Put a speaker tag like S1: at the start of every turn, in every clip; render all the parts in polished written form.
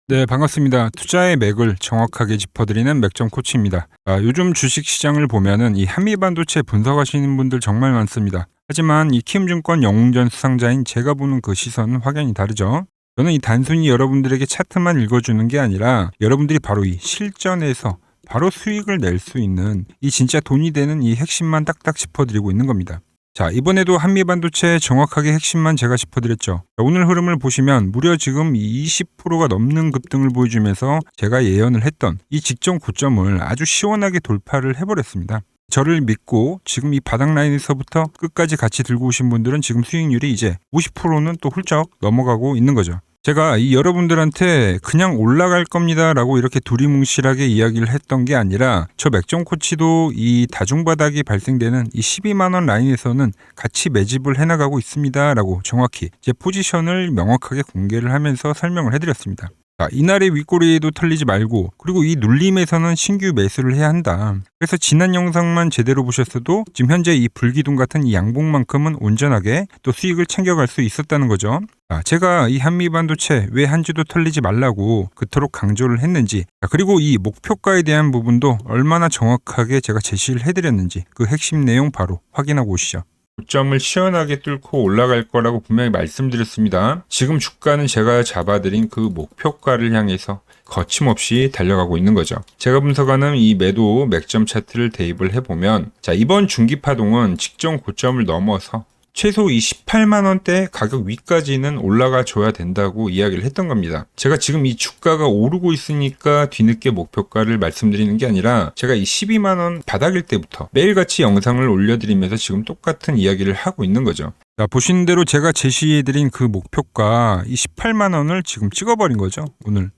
S1: 네, 반갑습니다. 투자의 맥을 정확하게 짚어드리는 맥점 코치입니다. 요즘 주식 시장을 보면은 이 한미반도체 분석하시는 분들 정말 많습니다. 하지만 이 키움증권 영웅전 수상자인 제가 보는 그 시선은 확연히 다르죠. 저는 이 단순히 여러분들에게 차트만 읽어주는 게 아니라 여러분들이 바로 이 실전에서 바로 수익을 낼 수 있는 이 진짜 돈이 되는 이 핵심만 딱딱 짚어드리고 있는 겁니다. 자, 이번에도 한미반도체 정확하게 핵심만 제가 짚어드렸죠. 오늘 흐름을 보시면 무려 지금 20%가 넘는 급등을 보여주면서 제가 예언을 했던 이 직전 고점을 아주 시원하게 돌파를 해버렸습니다. 저를 믿고 지금 이 바닥 라인에서부터 끝까지 같이 들고 오신 분들은 지금 수익률이 이제 50%는 또 훌쩍 넘어가고 있는 거죠. 제가 이 여러분들한테 그냥 올라갈 겁니다 라고 이렇게 두리뭉실하게 이야기를 했던 게 아니라 저 맥점 코치도 이 다중바닥이 발생되는 이 12만원 라인에서는 같이 매집을 해나가고 있습니다 라고 정확히 제 포지션을 명확하게 공개를 하면서 설명을 해드렸습니다. 자, 이날의 윗꼬리도 털리지 말고 그리고 이 눌림에서는 신규 매수를 해야 한다. 그래서 지난 영상만 제대로 보셨어도 지금 현재 이 불기둥 같은 이 양봉만큼은 온전하게 또 수익을 챙겨갈 수 있었다는 거죠. 자, 제가 이 한미반도체 왜 한 주도 털리지 말라고 그토록 강조를 했는지, 그리고 이 목표가에 대한 부분도 얼마나 정확하게 제가 제시를 해드렸는지 그 핵심 내용 바로 확인하고 오시죠. 고점을 시원하게 뚫고 올라갈 거라고 분명히 말씀드렸습니다. 지금 주가는 제가 잡아드린 그 목표가를 향해서 거침없이 달려가고 있는 거죠. 제가 분석하는 이 매도 맥점 차트를 대입을 해보면, 자, 이번 중기파동은 직전 고점을 넘어서 최소 이 18만원대 가격 위까지는 올라가 줘야 된다고 이야기를 했던 겁니다. 제가 지금 이 주가가 오르고 있으니까 뒤늦게 목표가를 말씀드리는 게 아니라 제가 이 12만원 바닥일 때부터 매일같이 영상을 올려드리면서 지금 똑같은 이야기를 하고 있는 거죠. 자, 보시는 대로 제가 제시해드린 그 목표가 이 18만원을 지금 찍어버린 거죠, 오늘.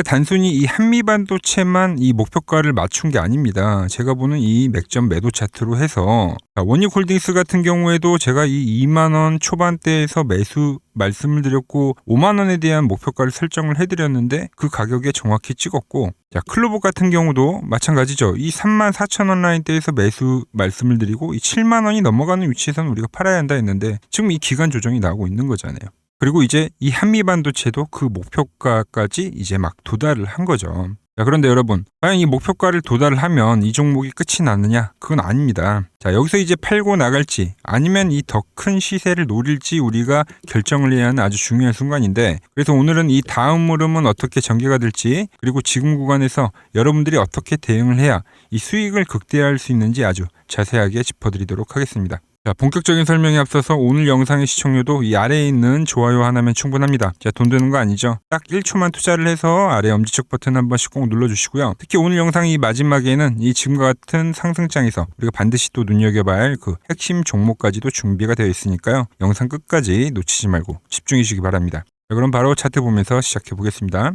S1: 단순히 이 한미반도체만 이 목표가를 맞춘 게 아닙니다. 제가 보는 이 맥점 매도 차트로 해서 원익홀딩스 같은 경우에도 제가 이 2만원 초반대에서 매수 말씀을 드렸고 5만원에 대한 목표가를 설정을 해드렸는데 그 가격에 정확히 찍었고, 자, 클로버 같은 경우도 마찬가지죠. 이 34,000원 라인대에서 매수 말씀을 드리고 이 7만원이 넘어가는 위치에서는 우리가 팔아야 한다 했는데 지금 이 기간 조정이 나오고 있는 거잖아요. 그리고 이제 이 한미반도체도 그 목표가까지 이제 막 도달을 한 거죠. 자, 그런데 여러분, 과연 이 목표가를 도달을 하면 이 종목이 끝이 나느냐? 그건 아닙니다. 자, 여기서 이제 팔고 나갈지 아니면 이 더 큰 시세를 노릴지 우리가 결정을 해야 하는 아주 중요한 순간인데, 그래서 오늘은 이 다음 흐름은 어떻게 전개가 될지, 그리고 지금 구간에서 여러분들이 어떻게 대응을 해야 이 수익을 극대화할 수 있는지 아주 자세하게 짚어드리도록 하겠습니다. 자, 본격적인 설명에 앞서서 오늘 영상의 시청료도 이 아래에 있는 좋아요 하나면 충분합니다. 자, 돈 드는 거 아니죠? 딱 1초만 투자를 해서 아래 엄지척 버튼 한 번씩 꼭 눌러주시고요. 특히 오늘 영상의 마지막에는 이 지금과 같은 상승장에서 우리가 반드시 또 눈여겨봐야 할 그 핵심 종목까지도 준비가 되어 있으니까요. 영상 끝까지 놓치지 말고 집중해 주시기 바랍니다. 자, 그럼 바로 차트 보면서 시작해 보겠습니다.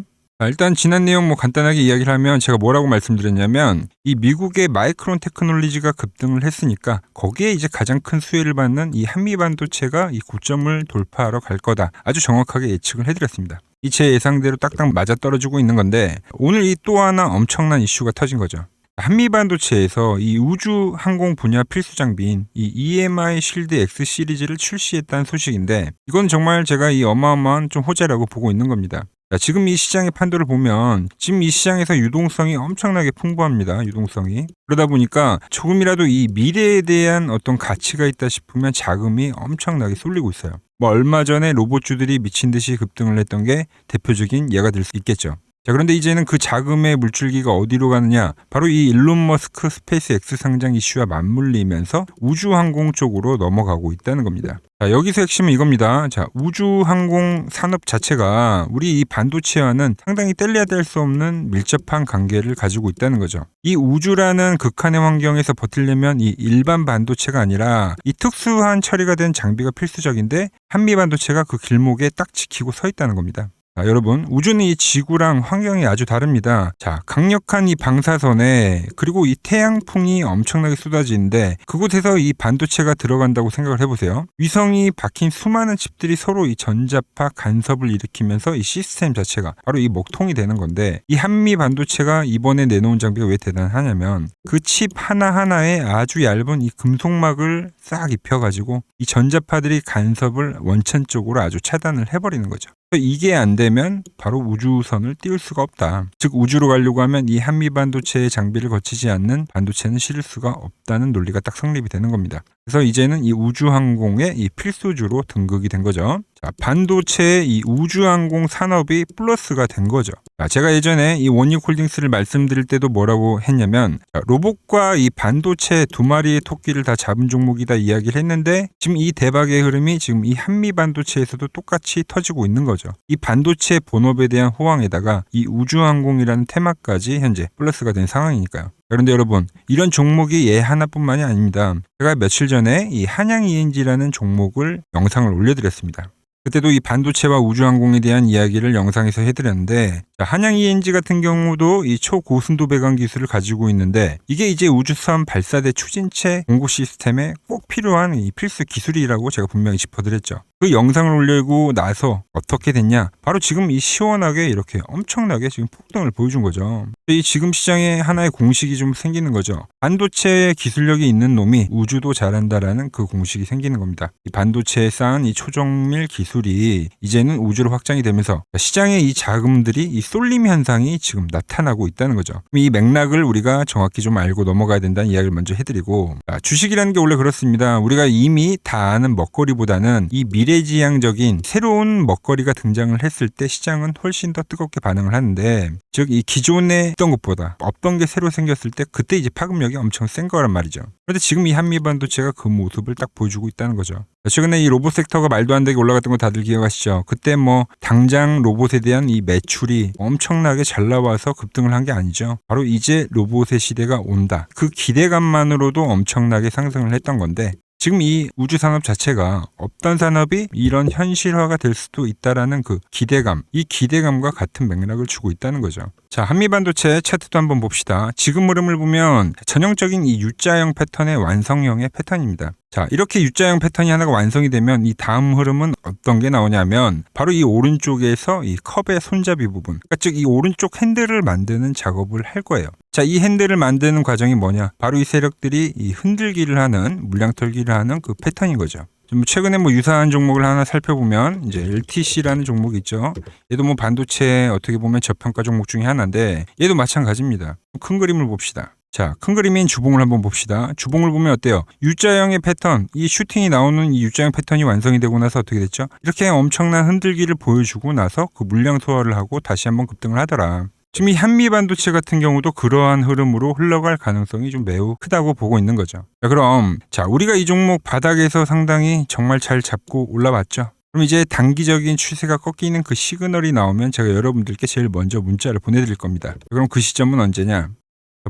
S1: 일단 지난 내용 간단하게 이야기를 하면 제가 뭐라고 말씀드렸냐면 이 미국의 마이크론 테크놀로지가 급등을 했으니까 거기에 이제 가장 큰 수혜를 받는 이 한미반도체가 이 고점을 돌파하러 갈 거다. 아주 정확하게 예측을 해드렸습니다. 이 제 예상대로 딱딱 맞아떨어지고 있는 건데 오늘 이 또 하나 엄청난 이슈가 터진 거죠. 한미반도체에서 이 우주 항공 분야 필수 장비인 이 EMI 실드 X 시리즈를 출시했다는 소식인데 이건 정말 제가 이 어마어마한 좀 호재라고 보고 있는 겁니다. 자, 지금 이 시장의 판도를 보면 지금 이 시장에서 유동성이 엄청나게 풍부합니다. 유동성이. 그러다 보니까 조금이라도 이 미래에 대한 어떤 가치가 있다 싶으면 자금이 엄청나게 쏠리고 있어요. 뭐 얼마 전에 로봇주들이 미친 듯이 급등을 했던 게 대표적인 예가 될 수 있겠죠. 자, 그런데 이제는 그 자금의 물줄기가 어디로 가느냐? 바로 이 일론 머스크 스페이스 X 상장 이슈와 맞물리면서 우주항공 쪽으로 넘어가고 있다는 겁니다. 자, 여기서 핵심은 이겁니다. 자, 우주항공 산업 자체가 우리 이 반도체와는 상당히 뗄래야 뗄 수 없는 밀접한 관계를 가지고 있다는 거죠. 이 우주라는 극한의 환경에서 버티려면 이 일반 반도체가 아니라 이 특수한 처리가 된 장비가 필수적인데 한미 반도체가 그 길목에 딱 지키고 서 있다는 겁니다. 자, 여러분, 우주는 이 지구랑 환경이 아주 다릅니다. 자, 강력한 이 방사선에 그리고 이 태양풍이 엄청나게 쏟아지는데 그곳에서 이 반도체가 들어간다고 생각을 해보세요. 위성이 박힌 수많은 칩들이 서로 이 전자파 간섭을 일으키면서 이 시스템 자체가 바로 이 먹통이 되는 건데 이 한미 반도체가 이번에 내놓은 장비가 왜 대단하냐면 그 칩 하나하나에 아주 얇은 이 금속막을 싹 입혀가지고 이 전자파들이 간섭을 원천적으로 아주 차단을 해버리는 거죠. 이게 안 되면 바로 우주선을 띄울 수가 없다. 즉 우주로 가려고 하면 이 한미 반도체의 장비를 거치지 않는 반도체는 실을 수가 없다는 논리가 딱 성립이 되는 겁니다. 그래서 이제는 이 우주항공의 이 필수주로 등극이 된 거죠. 자, 반도체의 이 우주항공 산업이 플러스가 된 거죠. 자, 제가 예전에 이 원익홀딩스를 말씀드릴 때도 뭐라고 했냐면 로봇과 이 반도체 두 마리의 토끼를 다 잡은 종목이다 이야기를 했는데 지금 이 대박의 흐름이 지금 이 한미 반도체에서도 똑같이 터지고 있는 거죠. 이 반도체 본업에 대한 호황에다가 이 우주항공이라는 테마까지 현재 플러스가 된 상황이니까요. 그런데 여러분, 이런 종목이 얘 하나뿐만이 아닙니다. 제가 며칠 전에 이 한양 ENG라는 종목을 영상을 올려드렸습니다. 그때도 이 반도체와 우주항공에 대한 이야기를 영상에서 해드렸는데, 한양 ENG 같은 경우도 이 초고순도 배관 기술을 가지고 있는데, 이게 이제 우주선 발사대 추진체 공구 시스템에 꼭 필요한 이 필수 기술이라고 제가 분명히 짚어드렸죠. 그 영상을 올리고 나서 어떻게 됐냐? 바로 지금 이 시원하게 이렇게 엄청나게 지금 폭등을 보여준 거죠. 이 지금 시장에 하나의 공식이 좀 생기는 거죠. 반도체 기술력이 있는 놈이 우주도 잘한다라는 그 공식이 생기는 겁니다. 이 반도체에 쌓은 이 초정밀 기술이 이제는 우주로 확장이 되면서 시장에 이 자금들이 이 쏠림 현상이 지금 나타나고 있다는 거죠. 이 맥락을 우리가 정확히 좀 알고 넘어가야 된다는 이야기를 먼저 해드리고, 주식이라는 게 원래 그렇습니다. 우리가 이미 다 아는 먹거리보다는 이 미래지향적인 새로운 먹거리가 등장을 했을 때 시장은 훨씬 더 뜨겁게 반응을 하는데, 즉 이 기존에 있던 것보다 없던 게 새로 생겼을 때 그때 이제 파급력이 엄청 센 거란 말이죠. 그런데 지금 이 한미 반도체가 그 모습을 딱 보여주고 있다는 거죠. 최근에 이 로봇 섹터가 말도 안 되게 올라갔던 거 다들 기억하시죠? 그때 뭐 당장 로봇에 대한 이 매출이 엄청나게 잘 나와서 급등을 한 게 아니죠. 바로 이제 로봇의 시대가 온다. 그 기대감만으로도 엄청나게 상승을 했던 건데, 지금 이 우주 산업 자체가 없던 산업이 이런 현실화가 될 수도 있다라는 그 기대감, 이 기대감과 같은 맥락을 주고 있다는 거죠. 자, 한미 반도체 차트도 한번 봅시다. 지금 흐름을 보면 전형적인 이 U자형 패턴의 완성형의 패턴입니다. 자, 이렇게 U자형 패턴이 하나가 완성이 되면 이 다음 흐름은 어떤 게 나오냐면 바로 이 오른쪽에서 이 컵의 손잡이 부분, 그러니까 즉 이 오른쪽 핸들을 만드는 작업을 할 거예요. 자, 이 핸들을 만드는 과정이 뭐냐? 바로 이 세력들이 이 흔들기를 하는, 물량 털기를 하는 그 패턴인 거죠. 최근에 뭐 유사한 종목을 하나 살펴보면 이제 LTC라는 종목이 있죠. 얘도 뭐 반도체 어떻게 보면 저평가 종목 중에 하나인데 얘도 마찬가지입니다. 큰 그림을 봅시다. 자, 큰 그림인 주봉을 한번 봅시다. 주봉을 보면 어때요? U자형의 패턴, 이 슈팅이 나오는 이 U자형 패턴이 완성이 되고 나서 어떻게 됐죠? 이렇게 엄청난 흔들기를 보여주고 나서 그 물량 소화를 하고 다시 한번 급등을 하더라. 지금 이 한미 반도체 같은 경우도 그러한 흐름으로 흘러갈 가능성이 좀 매우 크다고 보고 있는 거죠. 자, 그럼 우리가 이 종목 바닥에서 상당히 정말 잘 잡고 올라왔죠. 그럼 이제 단기적인 추세가 꺾이는 그 시그널이 나오면 제가 여러분들께 제일 먼저 문자를 보내드릴 겁니다. 그럼 그 시점은 언제냐?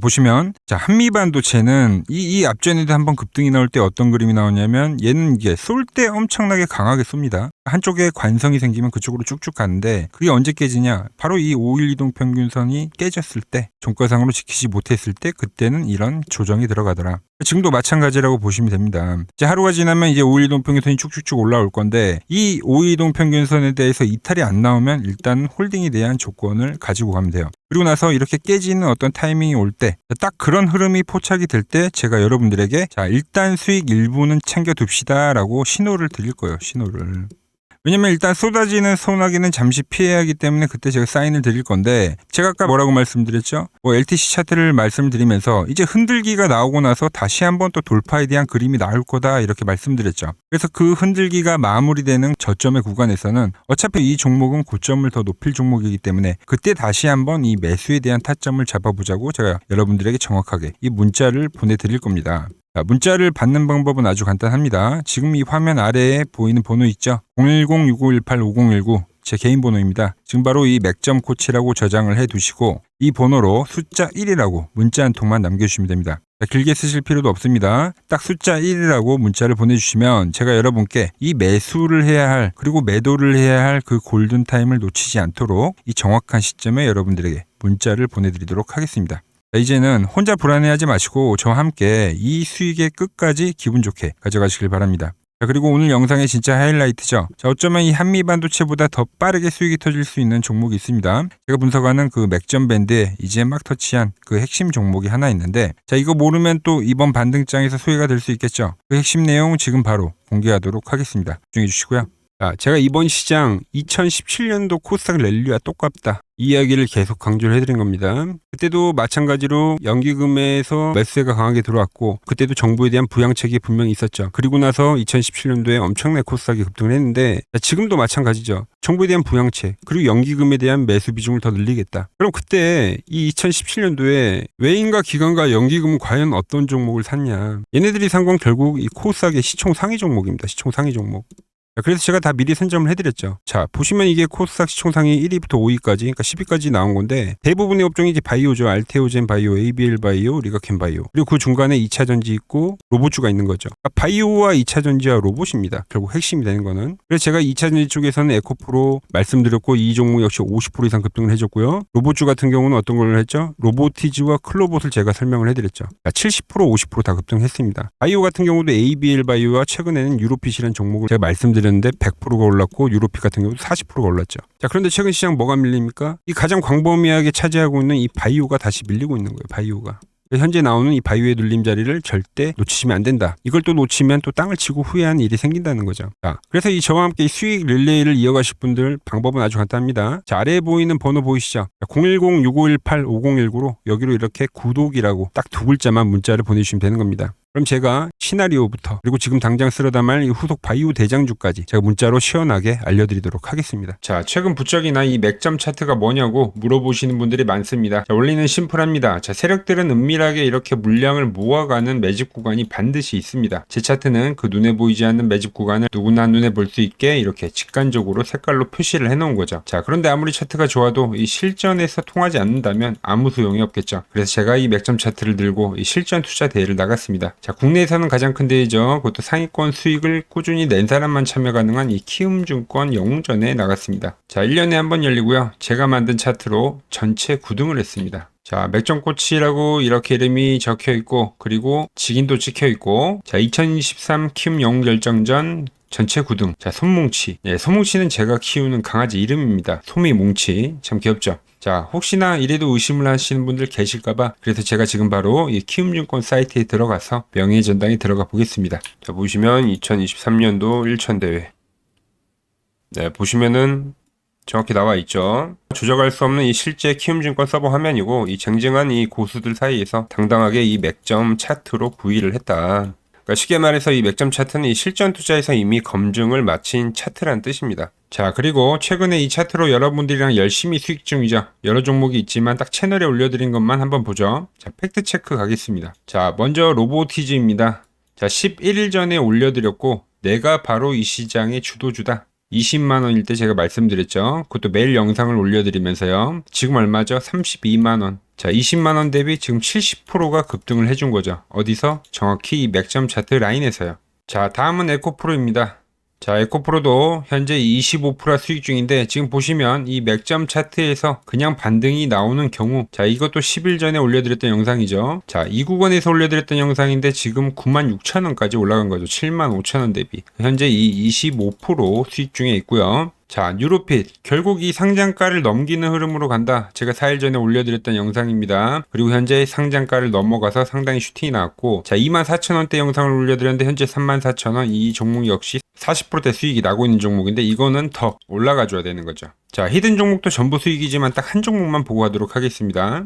S1: 보시면 한미 반도체는 이 앞전에도 한번 급등이 나올 때 어떤 그림이 나오냐면 얘는 이게 쏠 때 엄청나게 강하게 쏩니다. 한쪽에 관성이 생기면 그쪽으로 쭉쭉 가는데 그게 언제 깨지냐? 바로 이 5일 이동 평균선이 깨졌을 때, 종가상으로 지키지 못했을 때 그때는 이런 조정이 들어가더라. 지금도 마찬가지라고 보시면 됩니다. 이제 하루가 지나면 이제 5일 이동 평균선이 쭉쭉쭉 올라올 건데 이 5일 이동 평균선에 대해서 이탈이 안 나오면 일단 홀딩에 대한 조건을 가지고 가면 돼요. 그리고 나서 이렇게 깨지는 어떤 타이밍이 올 때, 딱 그런 흐름이 포착이 될 때 제가 여러분들에게 일단 수익 일부는 챙겨둡시다 라고 신호를 드릴 거예요. 신호를. 왜냐면 일단 쏟아지는 소나기는 잠시 피해야 하기 때문에 그때 제가 사인을 드릴 건데, 제가 아까 뭐라고 말씀드렸죠? LTC 차트를 말씀드리면서 이제 흔들기가 나오고 나서 다시 한번 또 돌파에 대한 그림이 나올 거다 이렇게 말씀드렸죠. 그래서 그 흔들기가 마무리되는 저점의 구간에서는 어차피 이 종목은 고점을 더 높일 종목이기 때문에 그때 다시 한번 이 매수에 대한 타점을 잡아보자고 제가 여러분들에게 정확하게 이 문자를 보내드릴 겁니다. 문자를 받는 방법은 아주 간단합니다. 지금 이 화면 아래에 보이는 번호 있죠? 010-6518-5019 제 개인 번호입니다. 지금 바로 이 맥점 코치라고 저장을 해두시고 이 번호로 숫자 1이라고 문자 한 통만 남겨주시면 됩니다. 길게 쓰실 필요도 없습니다. 딱 숫자 1이라고 문자를 보내주시면 제가 여러분께 이 매수를 해야 할, 그리고 매도를 해야 할 그 골든타임을 놓치지 않도록 이 정확한 시점에 여러분들에게 문자를 보내드리도록 하겠습니다. 이제는 혼자 불안해하지 마시고 저와 함께 이 수익의 끝까지 기분 좋게 가져가시길 바랍니다. 그리고 오늘 영상의 진짜 하이라이트죠. 어쩌면 이 한미 반도체보다 더 빠르게 수익이 터질 수 있는 종목이 있습니다. 제가 분석하는 그 맥점 밴드에 이제 막 터치한 그 핵심 종목이 하나 있는데, 이거 모르면 또 이번 반등장에서 소외가 될 수 있겠죠. 그 핵심 내용 지금 바로 공개하도록 하겠습니다. 집중해 주시고요. 자, 제가 이번 시장 2017년도 코스닥 랠리와 똑같다. 이 이야기를 계속 강조를 해드린 겁니다. 그때도 마찬가지로 연기금에서 매수세가 강하게 들어왔고 그때도 정부에 대한 부양책이 분명히 있었죠. 그리고 나서 2017년도에 엄청나게 코스닥이 급등을 했는데 지금도 마찬가지죠. 정부에 대한 부양책 그리고 연기금에 대한 매수 비중을 더 늘리겠다. 그럼 그때 이 2017년도에 외인과 기관과 연기금은 과연 어떤 종목을 샀냐. 얘네들이 산 건 결국 이 코스닥의 시총 상위 종목입니다. 시총 상위 종목. 그래서 제가 다 미리 선점을 해드렸죠. 자, 보시면 이게 코스닥 시총상위 1위부터 5위까지, 그러니까 10위까지 나온 건데 대부분의 업종이 이제 바이오죠. 알테오젠 바이오, ABL 바이오, 리가켄 바이오. 그리고 그 중간에 2차 전지 있고 로봇주가 있는 거죠. 그러니까 바이오와 2차 전지와 로봇입니다. 결국 핵심이 되는 거는. 그래서 제가 2차 전지 쪽에서는 에코프로 말씀드렸고 이 종목 역시 50% 이상 급등을 해줬고요. 로봇주 같은 경우는 어떤 걸 했죠? 로보티즈와 클로봇을 제가 설명을 해드렸죠. 70% 50% 다 급등했습니다. 바이오 같은 경우도 ABL 바이오와 최근에는 유로핏이라는 종목을 제가 말씀드렸는데 100%가 올랐고 유로피 같은 경우도 40%가 올랐죠. 자, 그런데 최근 시장 뭐가 밀립니까? 이 가장 광범위하게 차지하고 있는 이 바이오가 다시 밀리고 있는 거예요. 바이오가. 현재 나오는 이 바이오의 눌림자리를 절대 놓치시면 안 된다. 이걸 또 놓치면 또 땅을 치고 후회하는 일이 생긴다는 거죠. 자, 그래서 이 저와 함께 이 수익 릴레이를 이어가실 분들 방법은 아주 간단합니다. 자, 아래에 보이는 번호 보이시죠? 010-6518-5019로 여기로 이렇게 구독이라고 딱 두 글자만 문자를 보내주시면 되는 겁니다. 그럼 제가 시나리오부터 그리고 지금 당장 쓸어 담을 이 후속 바이오 대장주까지 제가 문자로 시원하게 알려드리도록 하겠습니다. 자, 최근 부쩍이나 이 맥점 차트가 뭐냐고 물어보시는 분들이 많습니다. 자, 원리는 심플합니다. 자, 세력들은 은밀하게 이렇게 물량을 모아가는 매집 구간이 반드시 있습니다. 제 차트는 그 눈에 보이지 않는 매집 구간을 누구나 눈에 볼 수 있게 이렇게 직관적으로 색깔로 표시를 해놓은 거죠. 자, 그런데 아무리 차트가 좋아도 이 실전에서 통하지 않는다면 아무 소용이 없겠죠. 그래서 제가 이 맥점 차트를 들고 이 실전 투자 대회를 나갔습니다. 자, 국내에서는 가장 큰 대회죠. 그것도 상위권 수익을 꾸준히 낸 사람만 참여 가능한 이 키움증권 영웅전에 나갔습니다. 자, 1년에 한 번 열리고요. 제가 만든 차트로 전체 9등을 했습니다. 자, 맥점코치라고 이렇게 이름이 적혀 있고 그리고 직인도 찍혀 있고 자, 2023 키움 영웅 결정전 전체 9등. 자, 솜뭉치. 예, 솜뭉치는 제가 키우는 강아지 이름입니다. 솜이뭉치. 참 귀엽죠. 자, 혹시나 이래도 의심을 하시는 분들 계실까봐 그래서 제가 지금 바로 이 키움증권 사이트에 들어가서 명예의 전당에 들어가 보겠습니다. 자, 보시면 2023년도 1천대회. 네, 보시면은 정확히 나와 있죠. 조작할 수 없는 이 실제 키움증권 서버 화면이고 이 쟁쟁한 이 고수들 사이에서 당당하게 이 맥점 차트로 구위를 했다. 그러니까 쉽게 말해서 이 맥점 차트는 이 실전 투자에서 이미 검증을 마친 차트란 뜻입니다. 자, 그리고 최근에 이 차트로 여러분들이랑 열심히 수익 중이죠. 여러 종목이 있지만 딱 채널에 올려드린 것만 한번 보죠. 자, 팩트 체크 가겠습니다. 자, 먼저 로보티즈입니다. 자, 11일 전에 올려드렸고 내가 바로 이 시장의 주도주다. 20만원일 때 제가 말씀드렸죠. 그것도 매일 영상을 올려드리면서요. 지금 얼마죠? 32만원. 자, 20만원 대비 지금 70%가 급등을 해준 거죠. 어디서? 정확히 이 맥점 차트 라인에서요. 자, 다음은 에코프로입니다. 자, 에코프로도 현재 25% 수익 중인데 지금 보시면 이 맥점 차트에서 그냥 반등이 나오는 경우 자, 이것도 10일 전에 올려드렸던 영상이죠. 자, 이 구간에서 올려드렸던 영상인데 지금 96,000원까지 올라간 거죠. 75,000원 대비. 현재 이 25% 수익 중에 있고요. 자, 유로핏 결국 이 상장가를 넘기는 흐름으로 간다. 제가 4일 전에 올려드렸던 영상입니다. 그리고 현재 상장가를 넘어가서 상당히 슈팅이 나왔고 자, 24,000원대 영상을 올려드렸는데 현재 34,000원. 이 종목 역시 40%대 수익이 나고 있는 종목인데 이거는 더 올라가 줘야 되는 거죠. 자, 히든 종목도 전부 수익이지만 딱 한 종목만 보고 가도록 하겠습니다.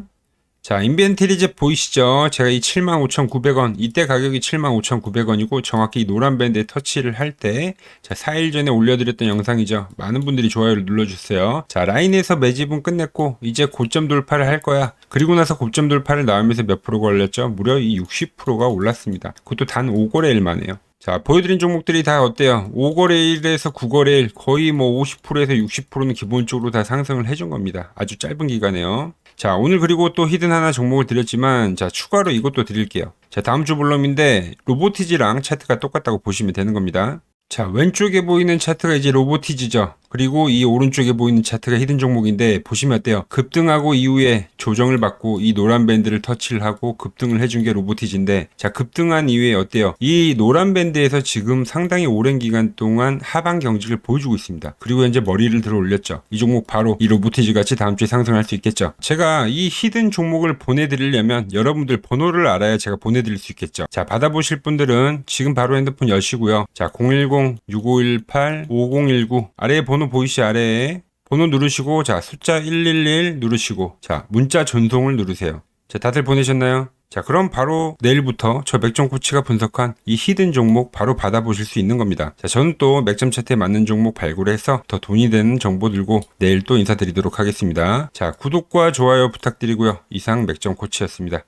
S1: 자, 인벤트리즈 보이시죠? 제가 이 75,900원, 이때 가격이 75,900원이고 정확히 이 노란 밴드에 터치를 할 때 자, 4일 전에 올려드렸던 영상이죠. 많은 분들이 좋아요를 눌러주세요. 자, 라인에서 매집은 끝냈고 이제 고점 돌파를 할 거야. 그리고 나서 고점 돌파를 나오면서 몇 프로가 올렸죠? 무려 이 60%가 올랐습니다. 그것도 단 5거래일 만에요. 자, 보여드린 종목들이 다 어때요? 5거래일에서 9거래일 거의 뭐 50%에서 60%는 기본적으로 다 상승을 해준 겁니다. 아주 짧은 기간에요. 자, 오늘 그리고 또 히든 하나 종목을 드렸지만 자, 추가로 이것도 드릴게요. 자, 다음 주 볼럼인데 로보티즈랑 차트가 똑같다고 보시면 되는 겁니다. 자, 왼쪽에 보이는 차트가 이제 로보티즈죠. 그리고 이 오른쪽에 보이는 차트가 히든 종목인데 보시면 어때요? 급등하고 이후에 조정을 받고 이 노란 밴드를 터치를 하고 급등을 해준 게 로보티지인데, 자, 급등한 이후에 어때요? 이 노란 밴드에서 지금 상당히 오랜 기간 동안 하방 경직을 보여주고 있습니다. 그리고 현재 머리를 들어 올렸죠. 이 종목 바로 이 로보티지 같이 다음 주에 상승할 수 있겠죠. 제가 이 히든 종목을 보내드리려면 여러분들 번호를 알아야 제가 보내드릴 수 있겠죠. 자, 받아보실 분들은 지금 바로 핸드폰 여시고요. 자, 010-6518-5019 아래에 번호 보이시 아래에 번호 누르시고, 자, 숫자 111 누르시고, 자, 문자 전송을 누르세요. 자, 다들 보내셨나요? 자, 그럼 바로 내일부터 저 맥점 코치가 분석한 이 히든 종목 바로 받아보실 수 있는 겁니다. 자, 저는 또 맥점 차트에 맞는 종목 발굴해서 더 돈이 되는 정보 들고 내일 또 인사드리도록 하겠습니다. 자, 구독과 좋아요 부탁드리고요. 이상 맥점 코치였습니다.